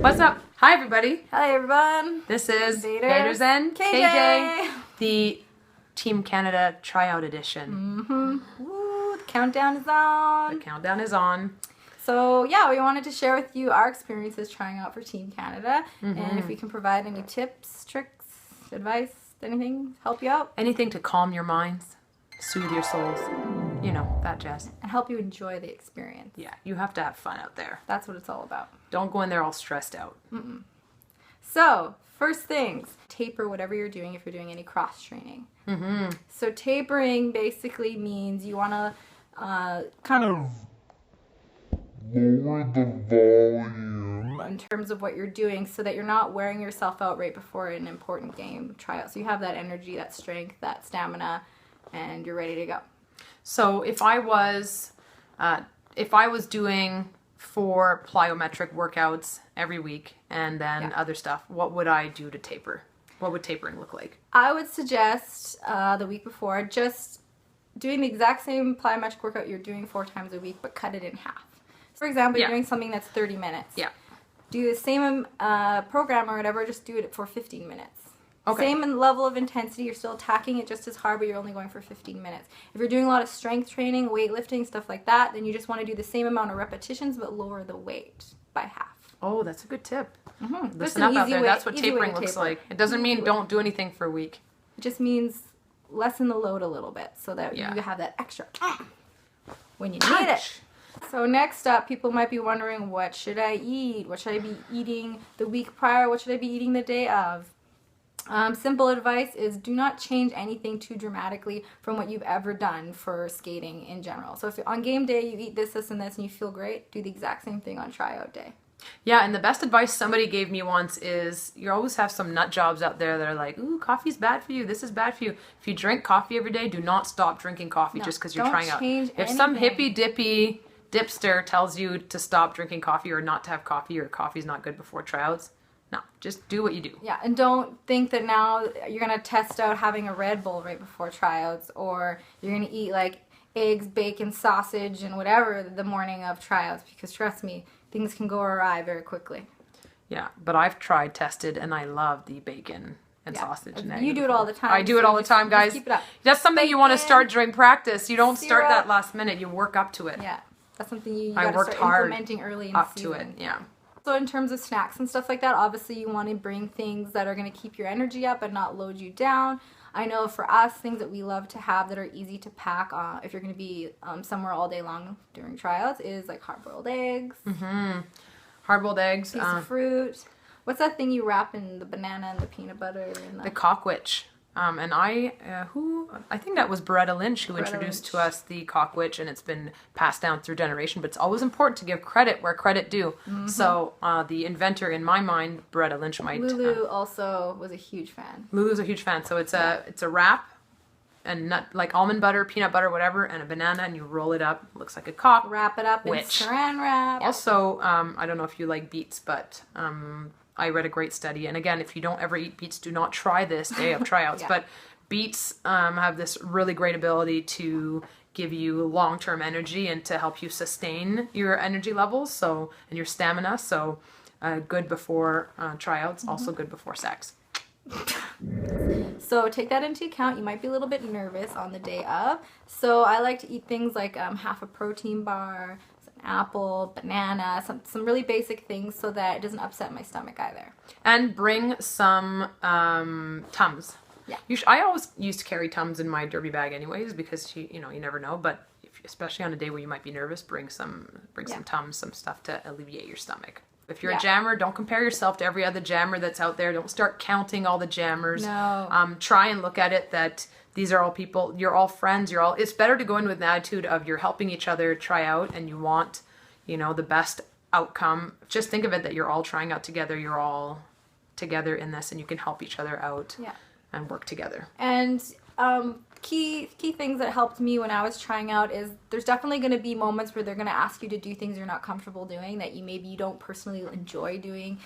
What's up? Hi, everybody. Hi, everyone. This is Vaders and KJ. the Team Canada tryout edition. Woo, the countdown is on. The countdown is on. So, yeah, we wanted to share with you our experiences trying out for Team Canada. And if we can provide any tips, tricks, advice, anything, help you out. Anything to calm your minds, soothe your souls. You know, that jazz. And help you enjoy the experience. Yeah, you have to have fun out there. That's what it's all about. Don't go in there all stressed out. So, first things, taper whatever you're doing if you're doing any cross training. So tapering basically means you want to kind of lower the volume in terms of what you're doing so that you're not wearing yourself out right before an important game tryout. So you have that energy, that strength, that stamina, and you're ready to go. So if I was doing 4 plyometric workouts every week and then other stuff, what would I do to taper? What would tapering look like? I would suggest the week before just doing the exact same plyometric workout you're doing 4 times a week, but cut it in half. For example, you're doing something that's 30 minutes. Yeah. Do the same program or whatever, just do it for 15 minutes. Okay. Same level of intensity, you're still attacking it just as hard, but you're only going for 15 minutes. If you're doing a lot of strength training, weightlifting, stuff like that, then you just want to do the same amount of repetitions, but lower the weight by half. Oh, that's a good tip. Listen up out there. That's what tapering looks like. It doesn't mean don't do anything for a week. It just means lessen the load a little bit so that you have that extra when you need it. So next up, people might be wondering, what should I eat? What should I be eating the week prior? What should I be eating the day of? Simple advice is do not change anything too dramatically from what you've ever done for skating in general. So if on game day you eat this, and this, and you feel great, do the exact same thing on tryout day. Yeah, and the best advice somebody gave me once is you always have some nut jobs out there that are like, ooh, coffee's bad for you. This is bad for you. If you drink coffee every day, do not stop drinking coffee just because you're trying out. If some hippy-dippy dipster tells you to stop drinking coffee or not to have coffee or coffee's not good before tryouts, no, just do what you do. Yeah, and don't think that now you're going to test out having a Red Bull right before tryouts, or you're going to eat like eggs, bacon, sausage, and whatever the morning of tryouts, because trust me, things can go awry very quickly. Yeah, but I've tested, and I love the bacon and sausage and egg. You do it all the time. I do it all the time, guys. Keep it up. That's something you want to start during practice. You don't start that last minute. You work up to it. Yeah, that's something you got to start implementing early in the season. Up to it, yeah. So in terms of snacks and stuff like that, obviously you want to bring things that are going to keep your energy up and not load you down. I know for us, things that we love to have that are easy to pack if you're going to be somewhere all day long during tryouts is like hard-boiled eggs. Hard-boiled eggs. Piece of fruit. What's that thing you wrap in the banana and the peanut butter? And the cockwitch. And I think that was Beretta Lynch who introduced to us the cockwitch, and it's been passed down through generation, but it's always important to give credit where credit due. So the inventor, in my mind, Beretta Lynch might... Lulu also was a huge fan. Lulu's a huge fan. So it's a wrap, and nut, like almond butter, peanut butter, whatever, and a banana, and you roll it up. It looks like a cock. Wrap it up in saran wrap. Also, I don't know if you like beets, but... I read a great study, and again, if you don't ever eat beets, do not try this day of tryouts, but beets have this really great ability to give you long-term energy and to help you sustain your energy levels and your stamina, so good before tryouts, also good before sex. So take that into account. You might be a little bit nervous on the day of, so I like to eat things like half a protein bar, apple, banana, some really basic things so that it doesn't upset my stomach either. And bring some Tums. Yeah. I always used to carry Tums in my derby bag anyways because you never know, but especially on a day where you might be nervous, bring some Tums, some stuff to alleviate your stomach. If you're a jammer, don't compare yourself to every other jammer that's out there. Don't start counting all the jammers. No. Try and look at it that these are all people, you're all friends, it's better to go in with an attitude of you're helping each other try out and you want, the best outcome. Just think of it that you're all trying out together, you're all together in this, and you can help each other out and work together. And key things that helped me when I was trying out is there's definitely going to be moments where they're going to ask you to do things you're not comfortable doing, that you don't personally enjoy doing,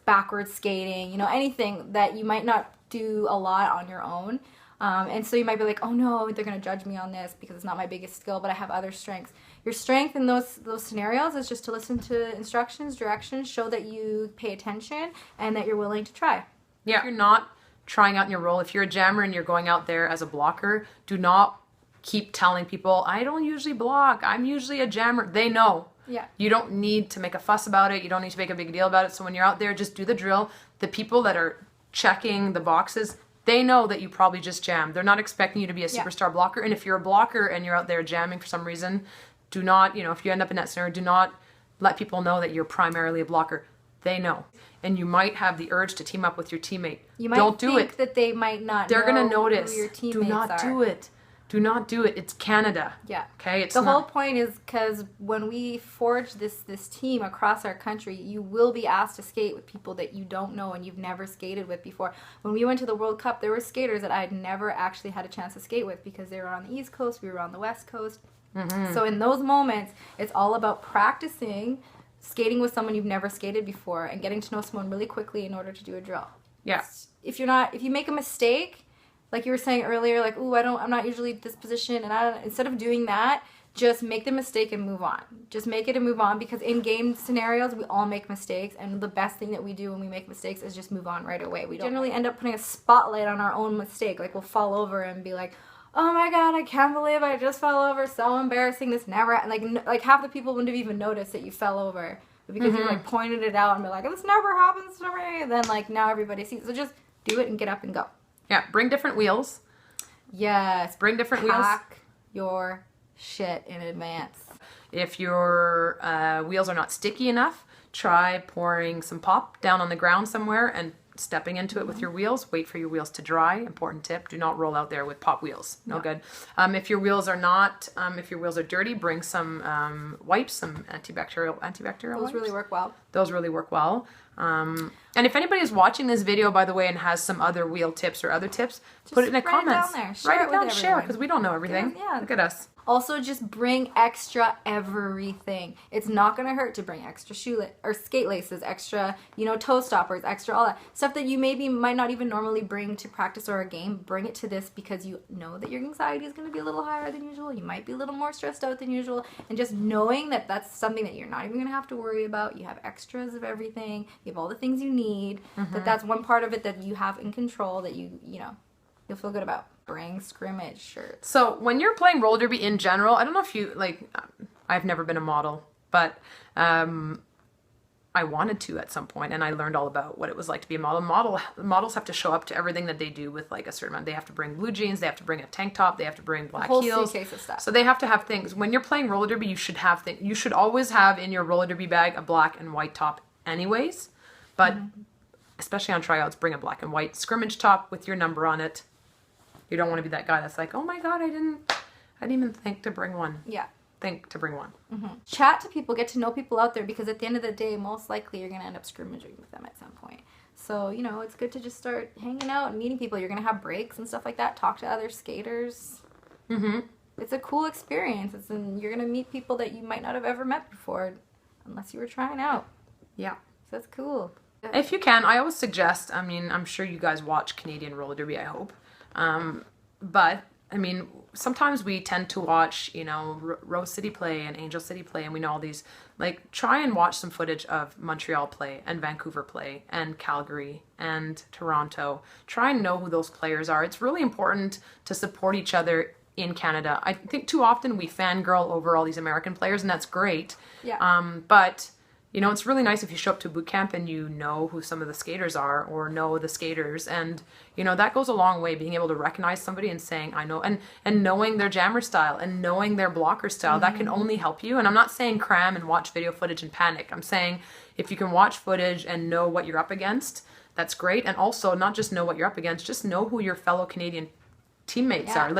backwards skating, anything that you might not do a lot on your own. And so you might be like, oh no, they're going to judge me on this because it's not my biggest skill, but I have other strengths. Your strength in those scenarios is just to listen to instructions, directions, show that you pay attention and that you're willing to try. Yeah. If you're not trying out in your role, if you're a jammer and you're going out there as a blocker, do not keep telling people, I don't usually block, I'm usually a jammer. They know. Yeah. You don't need to make a fuss about it. You don't need to make a big deal about it. So when you're out there, just do the drill. The people that are checking the boxes, they know that you probably just jammed. They're not expecting you to be a superstar blocker. And if you're a blocker and you're out there jamming for some reason, do not, if you end up in that scenario, do not let people know that you're primarily a blocker. They know. And you might have the urge to team up with your teammate. You might don't do think it. that they might not They're going to know notice. who your teammates do not are. do it. Do not do it. It's Canada. Yeah. Okay? It's the whole point is because when we forge this team across our country, you will be asked to skate with people that you don't know and you've never skated with before. When we went to the World Cup, there were skaters that I had never actually had a chance to skate with because they were on the East Coast, we were on the West Coast. Mm-hmm. So in those moments, it's all about practicing skating with someone you've never skated before and getting to know someone really quickly in order to do a drill. Yeah. If you make a mistake, like you were saying earlier, like, ooh, I'm not usually this position, and instead of doing that, just make the mistake and move on. Just make it and move on, because in game scenarios, we all make mistakes, and the best thing that we do when we make mistakes is just move on right away. We generally end up putting a spotlight on our own mistake. Like, we'll fall over and be like, oh my god, I can't believe I just fell over, so embarrassing, this never, like half the people wouldn't have even noticed that you fell over, but because you like pointed it out and be like, this never happens to me, then like now everybody sees. So just do it and get up and go. Yeah, bring different wheels. Yes. Bring different wheels. Pack your shit in advance. If your wheels are not sticky enough, try pouring some pop down on the ground somewhere and stepping into it with your wheels. Wait for your wheels to dry. Important tip: do not roll out there with pop wheels. No good. If your wheels are not, if your wheels are dirty, bring some wipes, some antibacterial Those wipes. really work well. Those really work well. And if anybody is watching this video, by the way, and has some other wheel tips or other tips, just put it in the comments. Write it down there. Write it down, share, because we don't know everything. Yeah. Look at us. Also, just bring extra everything. It's not going to hurt to bring extra or skate laces, extra, toe stoppers, extra all that. Stuff that you might not even normally bring to practice or a game. Bring it to this because you know that your anxiety is going to be a little higher than usual. You might be a little more stressed out than usual. And just knowing that that's something that you're not even going to have to worry about. You have extras of everything. You have all the things you need. That's one part of it that you have in control that you'll feel good about. Bring scrimmage shirts. So when you're playing roller derby in general, I don't know if you, I've never been a model, but I wanted to at some point, and I learned all about what it was like to be a model. Models have to show up to everything that they do with a certain amount. They have to bring blue jeans, they have to bring a tank top, they have to bring black heels. Whole suitcase of stuff. So they have to have things. When you're playing roller derby, you should have things. You should always have in your roller derby bag a black and white top anyways, but especially on tryouts, bring a black and white scrimmage top with your number on it. You don't want to be that guy that's like, oh my god, I didn't even think to bring one. Yeah. Think to bring one. Chat to people, get to know people out there, because at the end of the day, most likely you're going to end up scrimmaging with them at some point. So, it's good to just start hanging out and meeting people. You're going to have breaks and stuff like that. Talk to other skaters. It's a cool experience. You're going to meet people that you might not have ever met before unless you were trying out. Yeah. So that's cool. If you can, I always suggest, I'm sure you guys watch Canadian roller derby, I hope. But sometimes we tend to watch, Rose City play and Angel City play, and we know all these, try and watch some footage of Montreal play and Vancouver play and Calgary and Toronto. Try and know who those players are. It's really important to support each other in Canada. I think too often we fangirl over all these American players, and that's great. Yeah. But it's really nice if you show up to boot camp and you know who some of the skaters are or know the skaters. And, that goes a long way, being able to recognize somebody and saying, I know, and knowing their jammer style and knowing their blocker style. That can only help you. And I'm not saying cram and watch video footage and panic. I'm saying if you can watch footage and know what you're up against, that's great. And also not just know what you're up against, just know who your fellow Canadian teammates are.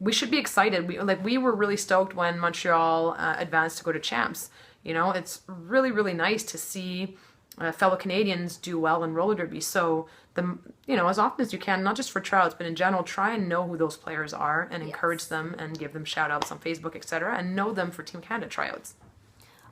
We should be excited. We were really stoked when Montreal advanced to go to champs. It's really, really nice to see fellow Canadians do well in roller derby. So, as often as you can, not just for tryouts, but in general, try and know who those players are and encourage them and give them shout outs on Facebook, etc., and know them for Team Canada tryouts.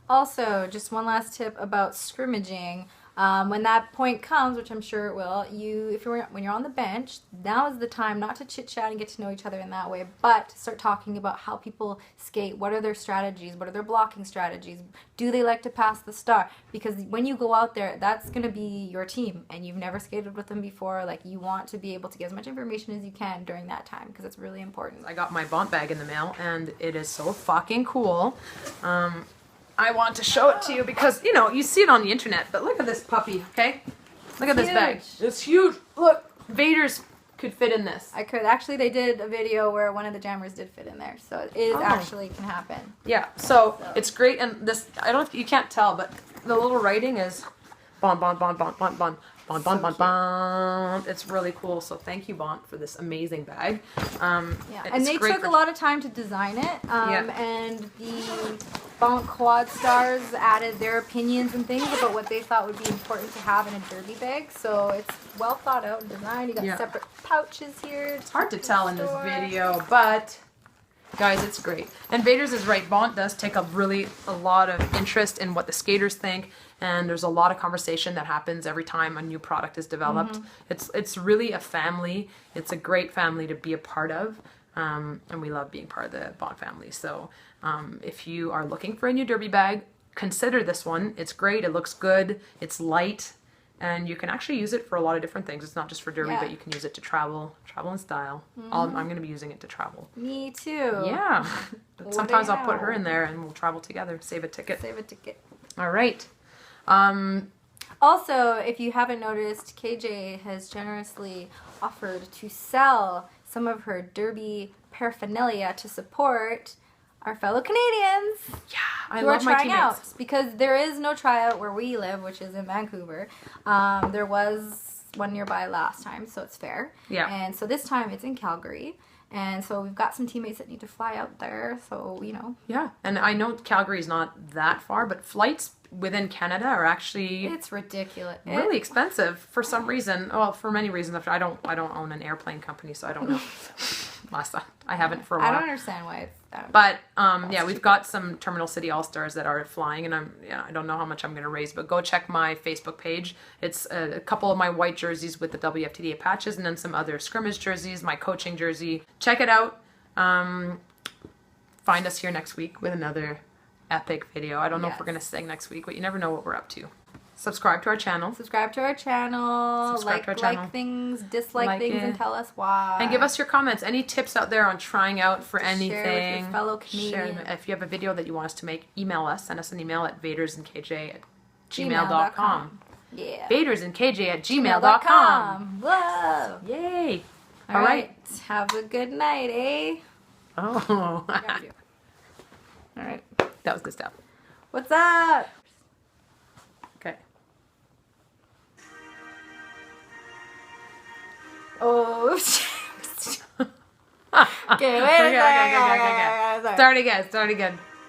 Also, just one last tip about scrimmaging. When that point comes, which I'm sure it will, when you're on the bench, now is the time not to chit chat and get to know each other in that way, but to start talking about how people skate. What are their strategies? What are their blocking strategies? Do they like to pass the star? Because when you go out there, that's going to be your team, and you've never skated with them before. Like, you want to be able to get as much information as you can during that time, because it's really important. I got my Bont bag in the mail, and it is so fucking cool. I want to show it to you because, you know, you see it on the internet, but look at this puppy, okay? Look at this bag. It's huge. Look, Vaders could fit in this. I could. Actually, they did a video where one of the jammers did fit in there, so it actually can happen. Yeah, so it's great, and this, I don't know if you can't tell, but the little writing is Bont, Bont, Bont, Bont, Bont, Bont. Bont, Bont, Bont, Bont. It's really cool. So thank you, Bont, for this amazing bag. And they took a lot of time to design it. And the Bont Quad Stars added their opinions and things about what they thought would be important to have in a derby bag. So it's well thought out and designed. You got separate pouches here. It's hard to tell in this video, but guys, it's great. And Vaders is right. Bont does take a lot of interest in what the skaters think. And there's a lot of conversation that happens every time a new product is developed. It's really a family. It's a great family to be a part of. And we love being part of the Bont family. So if you are looking for a new derby bag, consider this one. It's great. It looks good. It's light. And you can actually use it for a lot of different things. It's not just for derby, but you can use it to travel in style. I'm going to be using it to travel. Me too. Yeah. But sometimes I'll put her in there and we'll travel together. Save a ticket. Save a ticket. All right. Also, if you haven't noticed, KJ has generously offered to sell some of her derby paraphernalia to support our fellow Canadians. Yeah, I love my teammates. Because there is no tryout where we live, which is in Vancouver. There was one nearby last time, so it's fair. Yeah. And so this time it's in Calgary. And so we've got some teammates that need to fly out there, so, you know. Yeah, and I know Calgary's not that far, but flights within Canada are actually... It's ridiculous. Really expensive for some reason. Well, for many reasons. I don't own an airplane company, so I don't know. I haven't for a while. I don't understand why it's that. But yeah, we've got some Terminal City All-Stars that are flying, and I don't know how much I'm going to raise, but go check my Facebook page. It's a couple of my white jerseys with the WFTDA patches, and then some other scrimmage jerseys, my coaching jersey. Check it out. Find us here next week with another epic video. I don't know if we're going to sing next week, but you never know what we're up to. Subscribe to our channel. Subscribe to our channel. Like things, dislike things, and tell us why. And give us your comments. Any tips out there on trying out for anything? Share with your fellow Canadians. If you have a video that you want us to make, email us. Send us an email at VadersandKJ@gmail.com. Yeah. VadersandKJ@gmail.com. Whoa. Yay. All right. Have a good night, eh? Oh. All right. That was good stuff. What's up? Okay. Oh. Okay, wait a second. Start again.